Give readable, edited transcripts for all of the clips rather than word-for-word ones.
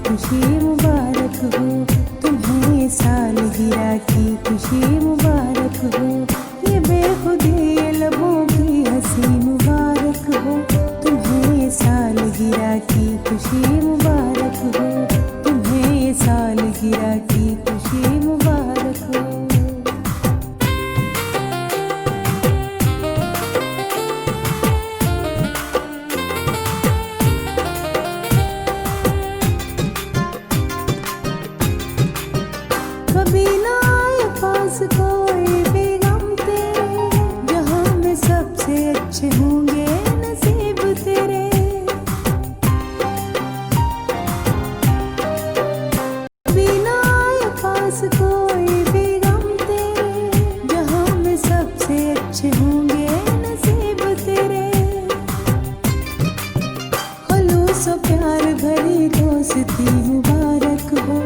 खुशी मुबारक हो, तुम्हें सालगिरह की खुशी मुबारक हो। ये बेखुदी ये लबों की हंसी मुबारक हो, तुम्हें सालगिरह की खुशी मुबारक हो, तुम्हें सालगिरह की खुशी मुबारक हो। कभी ना आए पास कोई भी गम तेरे, जहां में सबसे अच्छे होंगे नसीब तेरे। कभी ना आए पास कोई भी गम तेरे, जहां में सबसे अच्छे होंगे नसीब तेरे। खुलूस और प्यार भरी दोस्ती मुबारक हो,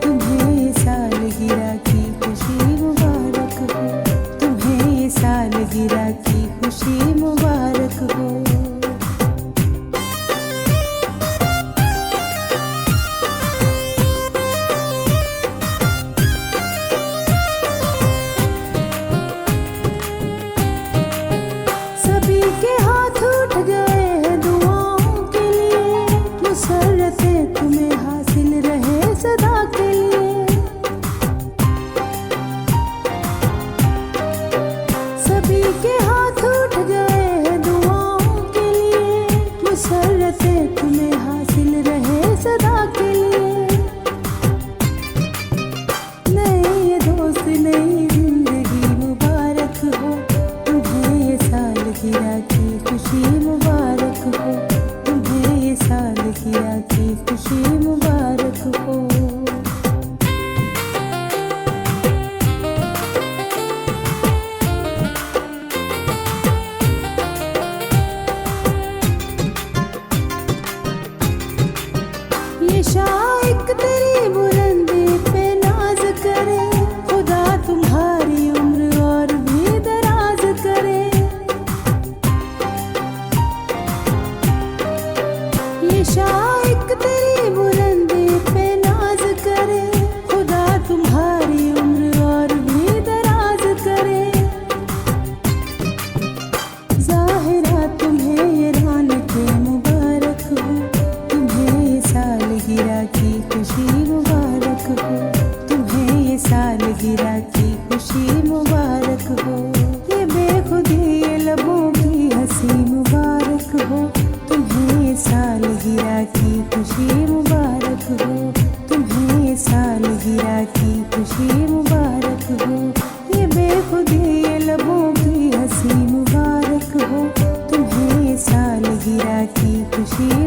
तुम्हें सालगिरह की खुशी मुबारक हो, तुम्हें सालगिरह की खुशी मुबारक हो। सभी के हाथ उठ गए हैं दुआओं के लिए, मुसर्रतें तुम्हें हासिल रहे सदा के लिए। सभी के हाथ उठ गए हैं दुआओं के लिए, मुसर्रतें तुम्हें हासिल रहे सदा के लिए। नई ये दोस्त नई जिंदगी मुबारक हो, तुम्हें ये सालगिरह की खुशी मुबारक हो, तुम्हें ये सालगिरह की खुशी मुबारक हो। ये शाइक तेरी बुलंदी पे नाज करे, खुदा तुम्हारी उम्र और भी दराज करे। ये शाइक तेरी बुलंदी पे नाज करे, खुदा तुम्हारी उम्र और भी दराज करे। ज़ाहिरा तुम्हें ये रौनके मुबारक हो, तुम्हें ये सालगिरह की खुशी मुबारक हो, तुम्हें ये सालगिरह की खुशी मुबारक हो। ये बेखुदी ये लबों की हंसी मुबारक हो, तुम्हें ये सालगिरह की खुशी मुबारक हो, तुम्हें ये सालगिरह की खुशी मुबारक हो। ये बेखुदी ये लबों की हंसी मुबारक हो, तुम्हें ये सालगिरह की खुशी